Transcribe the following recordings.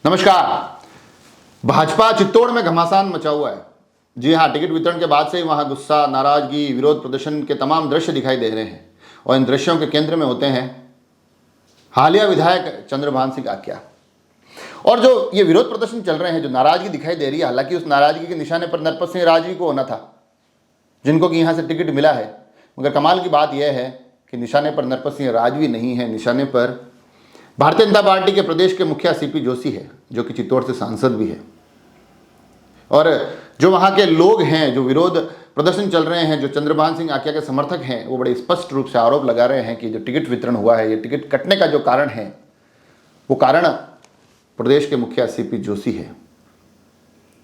नमस्कार। भाजपा चित्तौड़ में घमासान मचा हुआ है। जी हाँ, टिकट वितरण के बाद से ही वहां गुस्सा, नाराजगी, विरोध प्रदर्शन के तमाम दृश्य दिखाई दे रहे हैं और इन दृश्यों के केंद्र में होते हैं हालिया विधायक चंद्रभान सिंह आक्या। और जो ये विरोध प्रदर्शन चल रहे हैं, जो नाराजगी दिखाई दे रही है, हालांकि उस नाराजगी के निशाने पर नरपत सिंह राजवी को होना था, जिनको कि यहाँ से टिकट मिला है। मगर कमाल की बात यह है कि निशाने पर नरपत सिंह राजवी नहीं है, निशाने पर भारतीय जनता पार्टी के प्रदेश के मुखिया सीपी जोशी है, जो कि चित्तौड़ से सांसद भी है। और जो वहाँ के लोग हैं, जो विरोध प्रदर्शन चल रहे हैं, जो चंद्रभान सिंह आक्या के समर्थक हैं, वो बड़े स्पष्ट रूप से आरोप लगा रहे हैं कि जो टिकट वितरण हुआ है, ये टिकट कटने का जो कारण है, वो कारण प्रदेश के मुखिया सीपी जोशी है।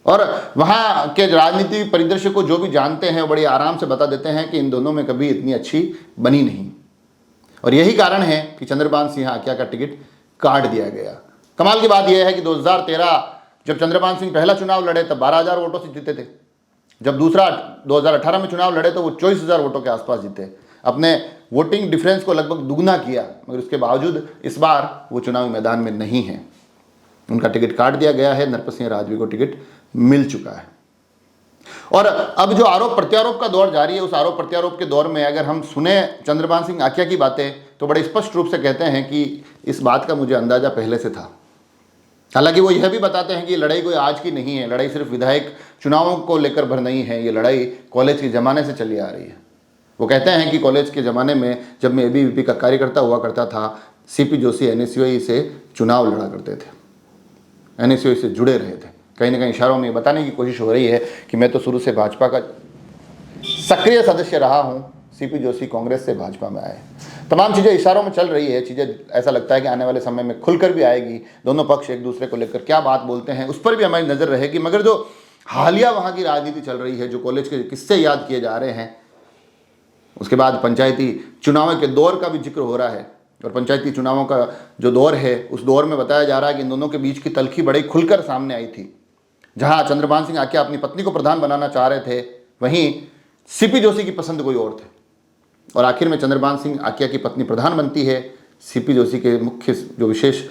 और वहाँ के राजनीतिक परिदृश्य को जो भी जानते हैं वो बड़ी आराम से बता देते हैं कि इन दोनों में कभी इतनी अच्छी बनी नहीं। और यही कारण है कि चंद्रभान सिंह आक्या का टिकट काट दिया गया। कमाल की बात यह है कि 2013 जब चंद्रभान सिंह पहला चुनाव लड़े तब 12,000 वोटों से जीते थे। जब दूसरा 2018 में चुनाव लड़े तो वो 24,000 वोटों के आसपास जीते। अपने वोटिंग डिफरेंस को लगभग दुगना किया, मगर उसके बावजूद इस बार वो चुनावी मैदान में नहीं है। उनका टिकट काट दिया गया है। नरपत सिंह राजवी को टिकट मिल चुका है। और अब जो आरोप प्रत्यारोप का दौर जारी है, उस आरोप प्रत्यारोप के दौर में अगर हम सुने चंद्रभान सिंह आक्या की बातें तो बड़े स्पष्ट रूप से कहते हैं कि इस बात का मुझे अंदाजा पहले से था। हालांकि वो यह भी बताते हैं कि लड़ाई कोई आज की नहीं है, लड़ाई सिर्फ विधायक चुनावों को लेकर भर नहीं है, ये लड़ाई कॉलेज के ज़माने से चली आ रही है। वो कहते हैं कि कॉलेज के ज़माने में जब मैं एबीवीपी का कार्यकर्ता हुआ करता था, सीपी जोशी एनएसयूआई से चुनाव लड़ा करते थे, एनएसयूआई से जुड़े रहे थे। कहीं ना कहीं इशारों में बताने की कोशिश हो रही है कि मैं तो शुरू से भाजपा का सक्रिय सदस्य रहा हूं, सीपी जोशी कांग्रेस से भाजपा में आए। तमाम चीज़ें इशारों में चल रही है। चीज़ें ऐसा लगता है कि आने वाले समय में खुलकर भी आएगी। दोनों पक्ष एक दूसरे को लेकर क्या बात बोलते हैं उस पर भी हमारी नज़र रहेगी। मगर जो हालिया वहाँ की राजनीति चल रही है, जो कॉलेज के किस्से याद किए जा रहे हैं, उसके बाद पंचायती चुनाव के दौर का भी जिक्र हो रहा है। और पंचायती चुनावों का जो दौर है, उस दौर में बताया जा रहा है कि इन दोनों के बीच की तल्खी बड़ी खुलकर सामने आई थी। जहां चंद्रभान सिंह आक्या अपनी पत्नी को प्रधान बनाना चाह रहे थे, वहीं सीपी जोशी की पसंद कोई और थे। और आखिर में चंद्रभान सिंह आक्या की पत्नी प्रधान बनती है, सीपी जोशी के मुख्य जो विशेष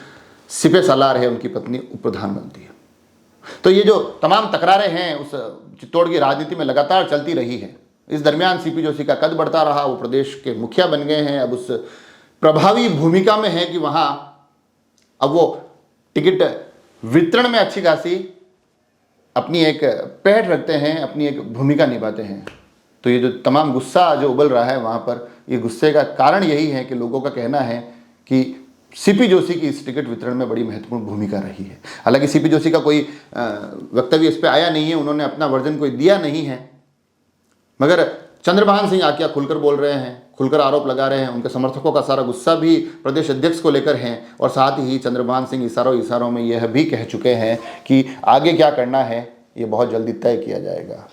सिपे सालार है, उनकी पत्नी उप प्रधान बनती है। तो ये जो तमाम तकरारें हैं उस चित्तौड़ की राजनीति में लगातार चलती रही है। इस दरमियान सीपी जोशी का कद बढ़ता रहा, वो प्रदेश के मुखिया बन गए हैं। अब उस प्रभावी भूमिका में है कि वहाँ अब वो टिकट वितरण में अच्छी खासी अपनी एक पहल रखते हैं, अपनी एक भूमिका निभाते हैं। तो ये जो तमाम गुस्सा जो उबल रहा है वहाँ पर, ये गुस्से का कारण यही है कि लोगों का कहना है कि सीपी जोशी की इस टिकट वितरण में बड़ी महत्वपूर्ण भूमिका रही है। हालांकि सीपी जोशी का कोई वक्तव्य इस पर आया नहीं है, उन्होंने अपना वर्जन कोई दिया नहीं है, मगर चंद्रभान सिंह आक्या खुलकर बोल रहे हैं, खुलकर आरोप लगा रहे हैं। उनके समर्थकों का सारा गुस्सा भी प्रदेश अध्यक्ष को लेकर है। और साथ ही चंद्रभान सिंह इशारों में यह भी कह चुके हैं कि आगे क्या करना है ये बहुत जल्दी तय किया जाएगा।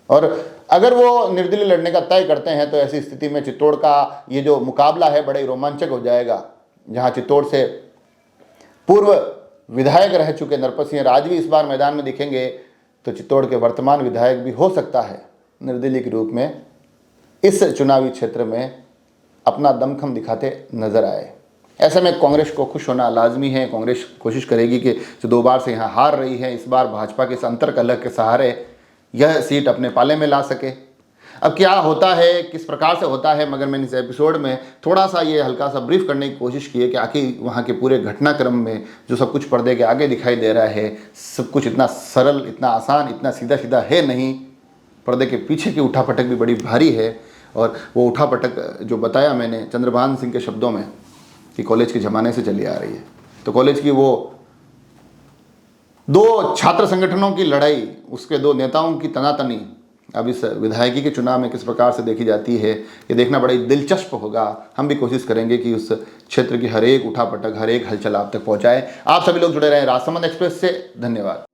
और अगर वो निर्दलीय लड़ने का तय करते हैं तो ऐसी स्थिति में चित्तौड़ का ये जो मुकाबला है बड़ा ही रोमांचक हो जाएगा। जहाँ चित्तौड़ से पूर्व विधायक रह चुके नरपत सिंह राजवी इस बार मैदान में दिखेंगे, तो चित्तौड़ के वर्तमान विधायक भी हो सकता है निर्दलीय के रूप में इस चुनावी क्षेत्र में अपना दमखम दिखाते नजर आए। ऐसे में कांग्रेस को खुश होना लाजमी है। कांग्रेस कोशिश करेगी कि जो 2 बार से यहाँ हार रही है, इस बार भाजपा के इस अंतर्कलह के सहारे यह सीट अपने पाले में ला सके। अब क्या होता है, किस प्रकार से होता है, मगर मैंने इस एपिसोड में थोड़ा सा ये हल्का सा ब्रीफ करने की कोशिश की है कि आखिर वहाँ के पूरे घटनाक्रम में जो सब कुछ पर्दे के आगे दिखाई दे रहा है, सब कुछ इतना सरल, इतना आसान, इतना सीधा सीधा है नहीं। पर्दे के पीछे की उठापटक भी बड़ी भारी है। और वो उठापटक जो बताया मैंने चंद्रभान सिंह के शब्दों में कि कॉलेज के ज़माने से चली आ रही है, तो कॉलेज की वो 2 छात्र संगठनों की लड़ाई, उसके 2 नेताओं की तनातनी अब इस विधायकी के चुनाव में किस प्रकार से देखी जाती है, ये देखना बड़ा ही दिलचस्प होगा। हम भी कोशिश करेंगे कि उस क्षेत्र की हर एक उठापटक, हर एक हलचल आप तक पहुंचाए। आप सभी लोग जुड़े रहें राजसमंद एक्सप्रेस से। धन्यवाद।